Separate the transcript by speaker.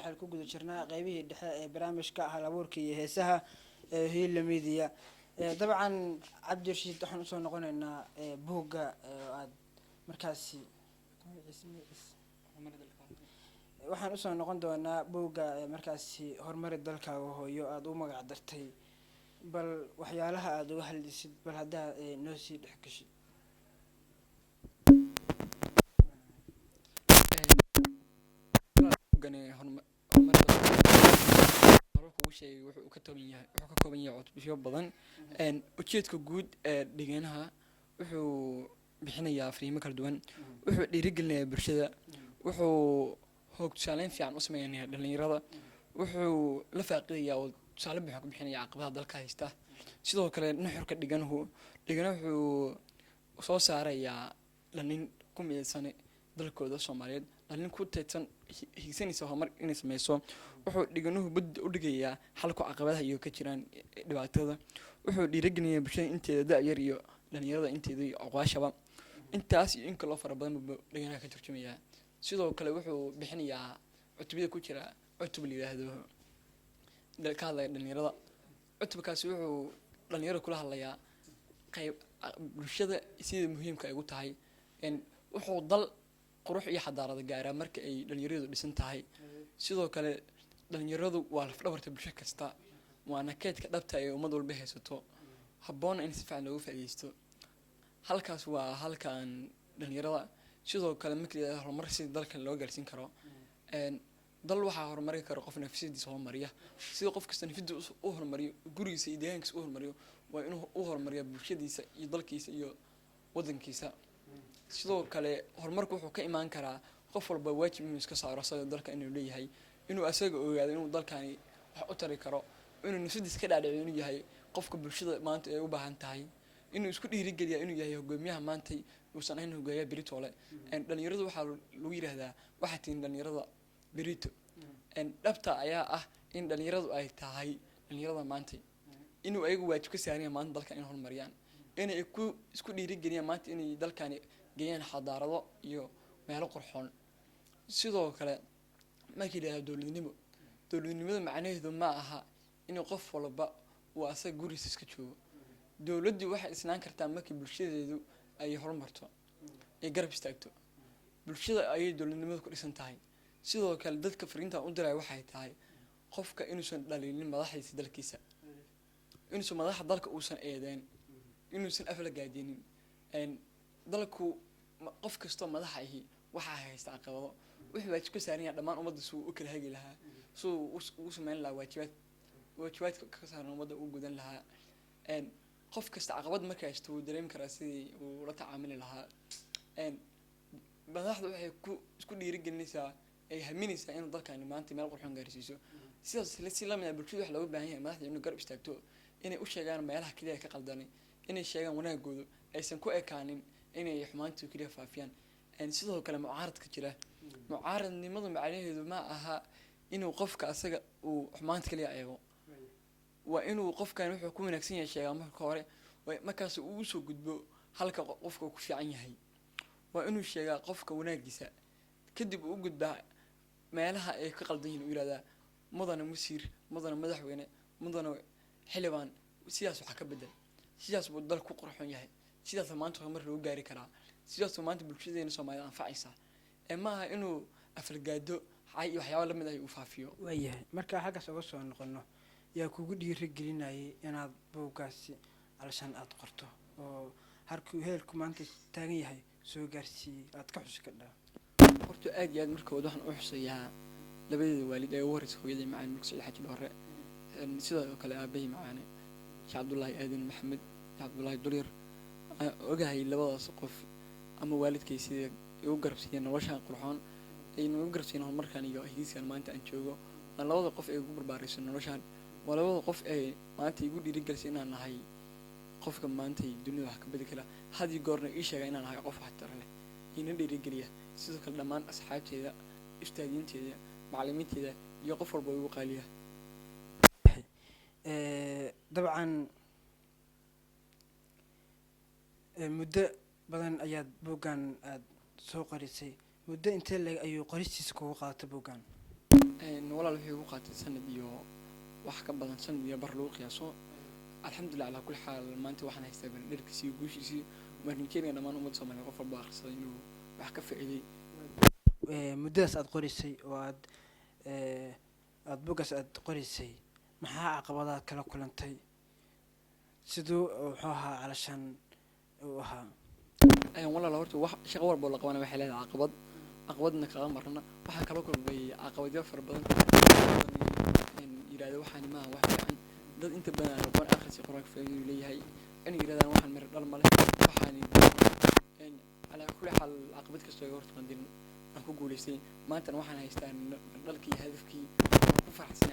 Speaker 1: waxaan ku guda jirnaa qaybihii dhexe ee barnaamijka hal-abuurka iyo heesaha Hiila Media. Dabcan Cabdirashiid waxaan usoo noqonaynaa buugga aad markaasi waxaan usoo noqon doonaa buugga markaasi horumari dalkaaga hooyo aad u magac dartay, bal waxyaalaha aad uga hadlaysid bal haddaa noo sii dhex gashid.
Speaker 2: wuxuu ka kooban yahay cutubyo badan. Ujeedka guud ee dhiganaha wuxuu bixinayaa fariimo kala duwan, wuxuu dhiirigelinayaa bulshada, wuxuu hoog tusaaleyn fiican u sameynayaa dhalinyarada, wuxuu la faaqidayaa oo tusaale buuxa ku bixinayaa caqabadaha dalka haysta. Sidoo kale nuxurka dhigana wuxuu soo saarayaa dhalin ku midaysan dalkooda Soomaaliyeed, dhalin ku teedsan higsanaysa horumar inay sameyso. wuxuu dhiganuhu bad u dhigayaa xalka caqabadaha iyo ka jiraan dhibaatada, wuxuu dhiirigelinayaa bulshada inteeda da'yar iyo dhalinyarada inteeda iyo aqwaashaba. intaas iyo in kale oo fara badan buu dhiganaha ka turjumayaa. sidoo kale wuxuu bixinayaa cutubada ku jira cutub la yiraahdo ka hadlaya dhalinyarada. cutubkaasi wuxuu dhalinyarada kula hadlayaa qayb bulshada sida muhiimka ay ugu tahay. wuxuu dal qurux iyo xadaarada gaaraa marka ay dhalinyaradu dhisan tahay. sidoo kale dhalinyaradu waa laf dhabarta bulsho kasta, waana keedka dhabta ee ummad walba haysato, habboon in si fiican looga faa'iideysto. halkaas waa halkan dhalinyarada. sidoo kale marka la yiraahdo horumar si dalka loo gaarsiin karo, dal waxaa horumari kara qof nafsidiisa horumariya. sida qof kasta nafsidiisa u horumariyo, gurigiisa iyo deegaankiisa u horumariyo, waa inuu u horumariyo bulshadiisa iyo dalkiisa iyo wadankiisa. sidoo kale horumarku wuxuu ka imaan karaa qof walba waajib inuu iska saaro asaga dalka inuu leeyahay, inuu asaga ogaado inuu dalkani wax u tari karo, inuu nafsidiisa ka dhaadhiciyo inuu yahay qofka bulshada maanta ay u baahan tahay, inuu isku dhiirigeliyo inuu yahay hogaamiyaha maanta uusan ahayn hogaamiyaha berito le. dhalinyaradu waxaa lagu yiraahdaa waxaa tiin dhalinyarada berito. dhabta ayaa ah in dhalinyaradu ay tahay dhalinyarada maanta, inuu ayagu waajib ka saaraya maanta dalka in horumariyaan, inay isku dhiirigeliyaan maanta inay dalkani geeyaan xadaarado iyo meelo qurxoon. sidoo kale markii la yiraahdo dowladnimada macnaheedu ma aha in qof walba uu asaga gurigiisa iska joogo. dowladdu waxay isnaan kartaa markii bulshadeedu ay horumarto ay garab istaagto. bulshada ayay dowladnimadu ku dhisan tahay. sidoo kale dadka fariinta u diray waxay tahay qofka inuusan dhalinin madaxdiisa dalkiisa, inuusan madaxda dalka uusan eedeyn, inuusan afla gaadinin. dalku qof kastoo madax ahi waxaa haysta caqabado, wuxuu waajib ka saaran yahay dhammaan ummadda suu u kala hagi lahaa, suu ugu sameyn lahaa waajibaadka ka saaran ummadda u gudan lahaa. qof kasta caqabad marka haysto wuu dareemi karaa sidii uu la tacaamuli lahaa. madaxdu waxay isku dhiirigelinaysaa ay haminaysaa inuu dalkani maanta meel qurxoon gaarsiiso. sidaas si lamid ah bulshada waxa looga baahan yahay madaxda inuu garab istaagto, inay u sheegaan meelaha kaliya ka qaldanay, inay sheegaan wanaagooda, aysan ku ekaanin inay xumaantu kaliya faafiyaan. sidoo kale mucaaradka jira, mucaaradnimadu macnaheedu ma aha inuu qofka asaga uu xumaanta kaliya eego, waa inuu qofkan wuxuu ku wanaagsan yahay sheegaa marka hore, markaas uu soo gudbo halka qofka ku fiican yahay. waa inuu sheegaa qofka wanaagiisa, kadib uu gudbaa meelaha ay ka qaldan yihiin, uu yiraahdaa mudane musiir, mudane madaxweyne, mudane xildhibaan, sidaas waxa ka bedel, sidaas buu dalku ku qurxoon yahay, sidaas maanta horumar loo gaari karaa, sidaas maanta bulshadeena Soomaaliyeed anfacaysa. maaha inuu afalgaado iyo waxyaabo lamid ah uu faafiyo.
Speaker 1: waayahay marka xaggaas uga soo noqono, yaa kugu dhiirigelinayay inaad buuggaasi alshan aad qorto oo harkuu heelku maanta taagan yahay soo gaarsiiyey aad ka xusi kadhaa?
Speaker 2: horta aad iyo aad markood waxaan u xusayaa labadeeda waalid ee ugu horeysa hooyaday macaan Mulk Saciid Xaaji Dhoore, sidoo kale aabbahay macaane Sheekh Cabdullaahi Aadan Maxamed, Sheekh Cabdullaahi Dulyar. ogahay labadaas qof ama waalidkay sida igu garabsiiyeen noloshaan qurxoon, ay nagu garabsiiyeen horumarkan iyo hiiskan maanta aan joogo. waa labada qof ee igu barbaaraysan noloshaan, waa labada qof ee maanta igu dhiirigelisay inaan nahay qofka maanta dunida wax ka bedeli kara. had iyo goorna ii sheega inaan nahay qof waxtar leh, ina dhiirigeliya. sidoo kale dhammaan asxaabteeda, ustaadiinteeda, macallimiinteeda iyo qof walba igu qaaliya.
Speaker 1: dabcan muddo badan ayaad buuggan aad soo qorisay, muddo intee leeg ayuu qoristiisa kugu qaadatay buuggan?
Speaker 2: walaal wuxuu igu qaatay sanad iyo wax ka badan sanad iyo bar lagu qiyaaso alxamdulilah calaa kulli xaal maanta waxaan haystaa dherkiisii iyo guushiisii marninkeenaya dhammaan ummadda soomaaliya qof walba akhrisaday inuu wax ka faa'iiday
Speaker 1: muddadaas aad qoraysay oo aad buuggaas aad qoraysay maxaa caqabadaad kala kulantay siduu wuxuu ahaa calashaan uu ahaa
Speaker 2: walaal horta wax shaqo walba oo la qabana waxay leedahay caqabadna kaga marna waxaan kala kulmay caqabadyo fara badan yiraahdo waxaan ma wax fiican dad inta badan aqoon akhriska qoraalka faa'iido leeyahay in yiraahdaan waxaan mar dhal male waxaan ala kulli xaal caqabad kasta oo horta qandin aan ku guuleystay maanta waxaan haystaa dhalkii hadafkii ku faraxsan